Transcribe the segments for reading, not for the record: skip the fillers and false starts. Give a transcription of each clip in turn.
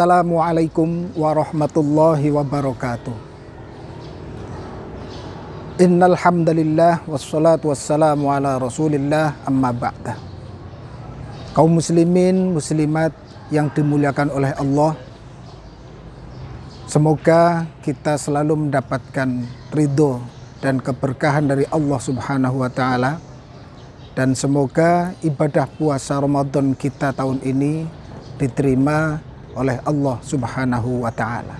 Assalamualaikum warahmatullahi wabarakatuh. Innal hamdalillah wassalatu wassalamu ala Rasulillah amma ba'da. Kaum muslimin muslimat yang dimuliakan oleh Allah, semoga kita selalu mendapatkan ridho dan keberkahan dari Allah Subhanahu wa taala, dan semoga ibadah puasa Ramadan kita tahun ini diterima oleh Allah Subhanahu wa taala.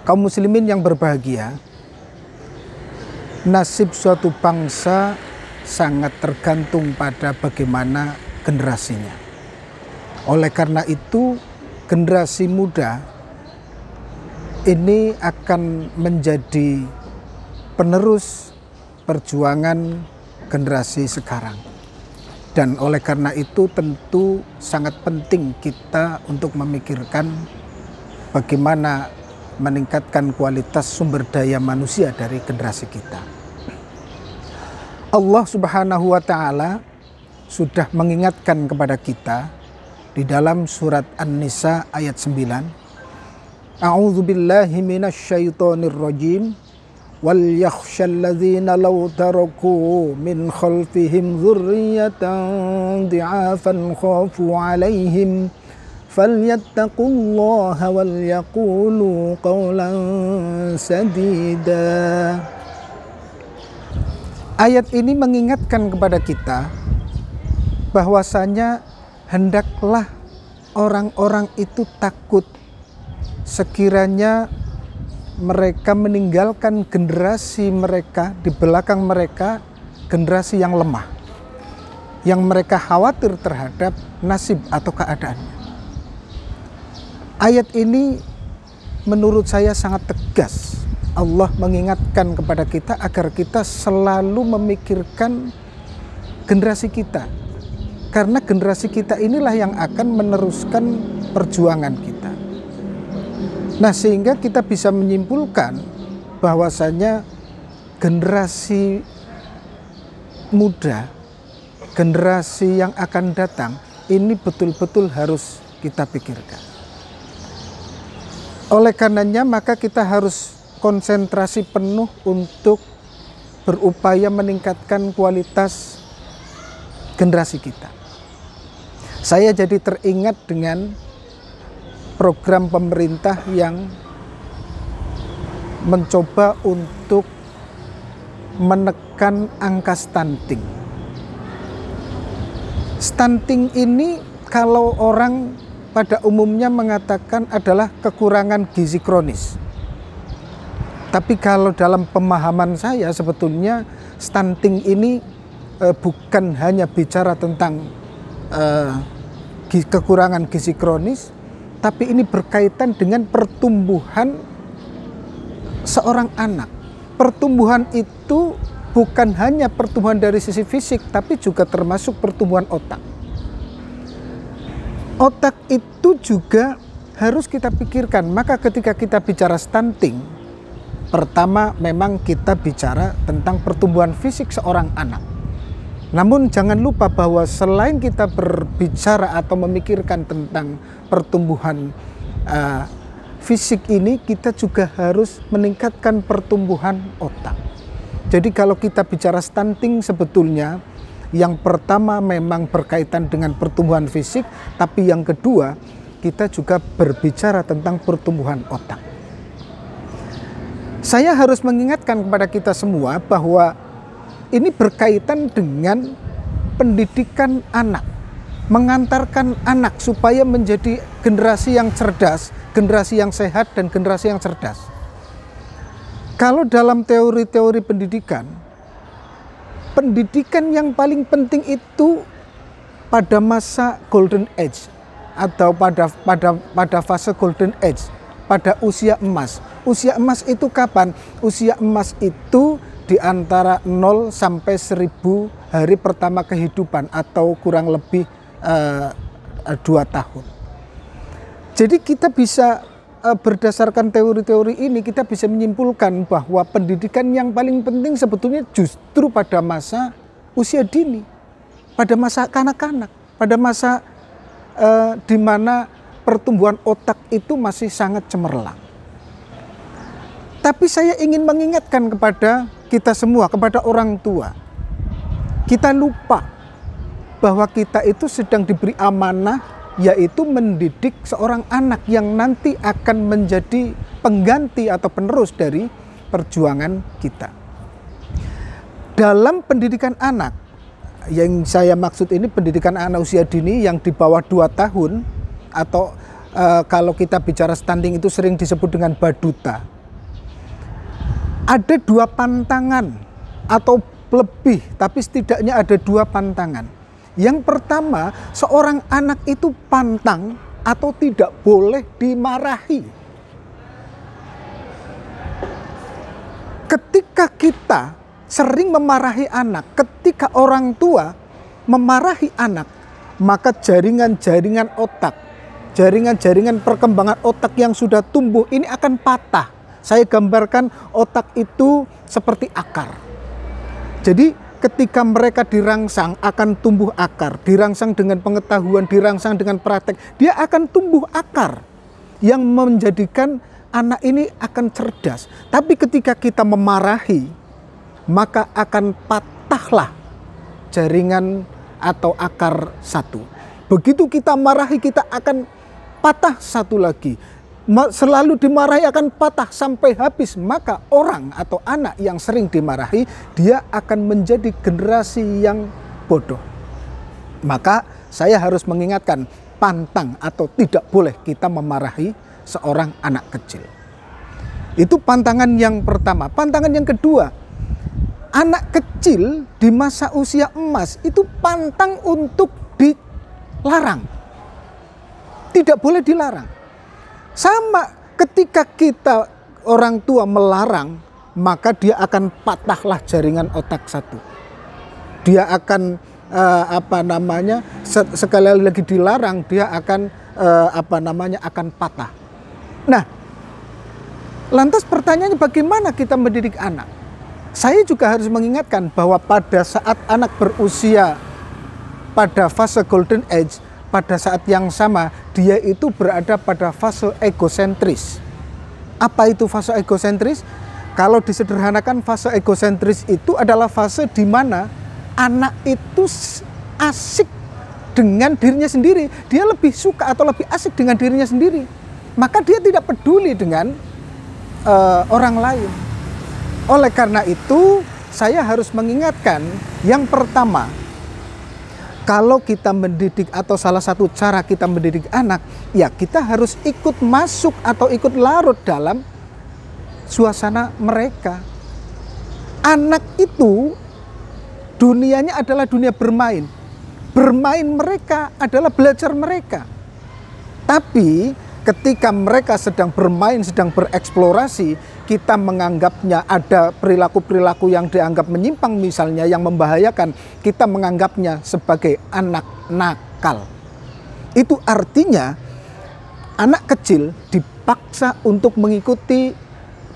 Kaum muslimin yang berbahagia, nasib suatu bangsa sangat tergantung pada bagaimana generasinya. Oleh karena itu, generasi muda ini akan menjadi penerus perjuangan generasi sekarang. Dan oleh karena itu tentu sangat penting kita untuk memikirkan bagaimana meningkatkan kualitas sumber daya manusia dari generasi kita. Allah Subhanahu wa taala sudah mengingatkan kepada kita di dalam surat An-Nisa ayat 9. A'udzubillahi minasyaitonirrajim. Wal yakhshalladzina law taraku min khalfihim dzurriyyatan dhi'afan khafu 'alaihim falyattaqullaha wal yaqulu qawlan sadida. Ayat ini mengingatkan kepada kita bahwasanya hendaklah orang-orang itu takut sekiranya mereka meninggalkan generasi mereka di belakang mereka, generasi yang lemah, yang mereka khawatir terhadap nasib atau keadaannya. Ayat ini menurut saya sangat tegas. Allah mengingatkan kepada kita agar kita selalu memikirkan generasi kita, karena generasi kita inilah yang akan meneruskan perjuangan kita. Nah, sehingga kita bisa menyimpulkan bahwasanya generasi muda, generasi yang akan datang, ini betul-betul harus kita pikirkan. Oleh karenanya, maka kita harus konsentrasi penuh untuk berupaya meningkatkan kualitas generasi kita. Saya jadi teringat dengan program pemerintah yang mencoba untuk menekan angka stunting. Stunting ini kalau orang pada umumnya mengatakan adalah kekurangan gizi kronis. Tapi kalau dalam pemahaman saya sebetulnya stunting ini bukan hanya bicara tentang kekurangan gizi kronis, tapi ini berkaitan dengan pertumbuhan seorang anak. Pertumbuhan itu bukan hanya pertumbuhan dari sisi fisik, tapi juga termasuk pertumbuhan otak. Otak itu juga harus kita pikirkan. Maka ketika kita bicara stunting, pertama memang kita bicara tentang pertumbuhan fisik seorang anak. Namun jangan lupa bahwa selain kita berbicara atau memikirkan tentang pertumbuhan fisik ini, kita juga harus meningkatkan pertumbuhan otak. Jadi kalau kita bicara stunting sebetulnya yang pertama memang berkaitan dengan pertumbuhan fisik, tapi yang kedua kita juga berbicara tentang pertumbuhan otak. Saya harus mengingatkan kepada kita semua bahwa ini berkaitan dengan pendidikan anak, mengantarkan anak supaya menjadi generasi yang cerdas, generasi yang sehat, dan generasi yang cerdas. Kalau dalam teori-teori pendidikan, pendidikan yang paling penting itu pada masa golden age atau pada fase golden age, pada usia emas. Usia emas itu kapan? Usia emas itu di antara 0 sampai 1000 hari pertama kehidupan atau kurang lebih 2 tahun. Jadi kita bisa berdasarkan teori-teori ini kita bisa menyimpulkan bahwa pendidikan yang paling penting sebetulnya justru pada masa usia dini, pada masa kanak-kanak, pada masa di mana pertumbuhan otak itu masih sangat cemerlang. Tapi saya ingin mengingatkan kepada kita semua, kepada orang tua. Kita lupa bahwa kita itu sedang diberi amanah, yaitu mendidik seorang anak yang nanti akan menjadi pengganti atau penerus dari perjuangan kita. Dalam pendidikan anak, yang saya maksud ini pendidikan anak usia dini yang di bawah 2 tahun, atau kalau kita bicara stunting itu sering disebut dengan baduta. Ada 2 pantangan atau lebih, tapi setidaknya ada 2 pantangan. Yang pertama, seorang anak itu pantang atau tidak boleh dimarahi. Ketika kita sering memarahi anak, ketika orang tua memarahi anak, maka jaringan-jaringan otak, jaringan-jaringan perkembangan otak yang sudah tumbuh ini akan patah. Saya gambarkan otak itu seperti akar. Jadi ketika mereka dirangsang akan tumbuh akar, dirangsang dengan pengetahuan, dirangsang dengan praktek, dia akan tumbuh akar yang menjadikan anak ini akan cerdas. Tapi ketika kita memarahi, maka akan patahlah jaringan atau akar satu. Begitu kita marahi, kita akan patah satu lagi. Selalu dimarahi akan patah sampai habis. Maka orang atau anak yang sering dimarahi, dia akan menjadi generasi yang bodoh. Maka saya harus mengingatkan, pantang atau tidak boleh kita memarahi seorang anak kecil. Itu pantangan yang pertama. Pantangan yang kedua, anak kecil di masa usia emas itu pantang untuk dilarang. Tidak boleh dilarang. Sama ketika kita orang tua melarang, maka dia akan patahlah jaringan otak satu. Dia akan sekali lagi dilarang, dia akan akan patah. Nah, lantas pertanyaannya bagaimana kita mendidik anak? Saya juga harus mengingatkan bahwa pada saat anak berusia pada fase golden age, pada saat yang sama dia itu berada pada fase egosentris. Apa itu fase egosentris? Kalau disederhanakan, fase egosentris itu adalah fase di mana anak itu asik dengan dirinya sendiri. Dia lebih suka atau lebih asik dengan dirinya sendiri. Maka dia tidak peduli dengan orang lain. Oleh karena itu, saya harus mengingatkan yang pertama, kalau kita mendidik atau salah satu cara kita mendidik anak, ya kita harus ikut masuk atau ikut larut dalam suasana mereka. Anak itu dunianya adalah dunia bermain. Bermain mereka adalah belajar mereka. Tapi ketika mereka sedang bermain, sedang bereksplorasi, kita menganggapnya ada perilaku-perilaku yang dianggap menyimpang misalnya, yang membahayakan, kita menganggapnya sebagai anak nakal. Itu artinya anak kecil dipaksa untuk mengikuti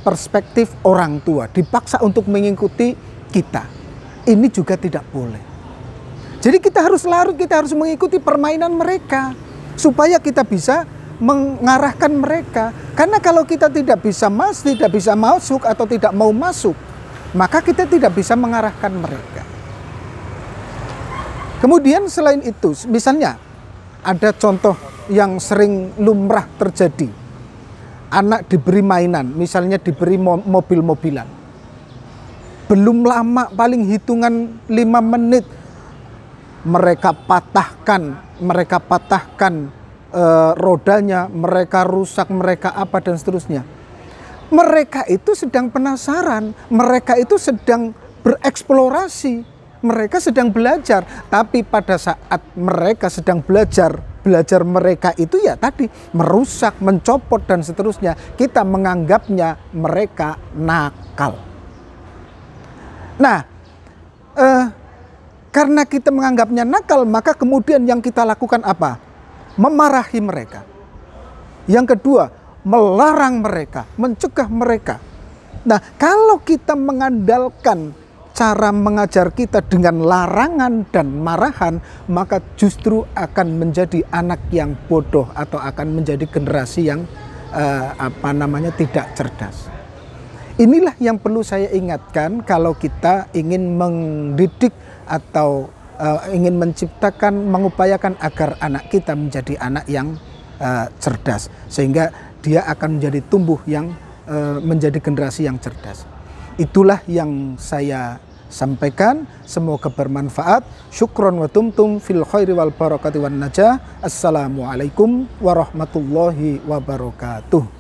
perspektif orang tua, dipaksa untuk mengikuti kita. Ini juga tidak boleh. Jadi kita harus larut, kita harus mengikuti permainan mereka supaya kita bisa mengarahkan mereka. Karena kalau kita tidak bisa masuk atau tidak mau masuk, maka kita tidak bisa mengarahkan mereka. Kemudian selain itu, misalnya ada contoh yang sering lumrah terjadi. Anak diberi mainan, misalnya diberi mobil-mobilan. Belum lama, paling hitungan 5 menit, mereka patahkan rodanya, mereka rusak, mereka apa dan seterusnya. Mereka itu sedang penasaran, mereka itu sedang bereksplorasi, mereka sedang belajar. Tapi pada saat mereka sedang belajar mereka itu ya tadi merusak, mencopot dan seterusnya, kita menganggapnya mereka nakal. Nah, karena kita menganggapnya nakal, maka kemudian yang kita lakukan apa? Memarahi mereka. Yang kedua, melarang mereka, mencegah mereka. Nah, kalau kita mengandalkan cara mengajar kita dengan larangan dan marahan, maka justru akan menjadi anak yang bodoh atau akan menjadi generasi yang tidak cerdas. Inilah yang perlu saya ingatkan kalau kita ingin mendidik atau ingin menciptakan, mengupayakan agar anak kita menjadi anak yang cerdas, sehingga dia akan menjadi tumbuh yang menjadi generasi yang cerdas. Itulah yang saya sampaikan, semoga bermanfaat. Syukron wa tumtum fil khairi wal barakati wan najah. Assalamualaikum warahmatullahi wabarakatuh.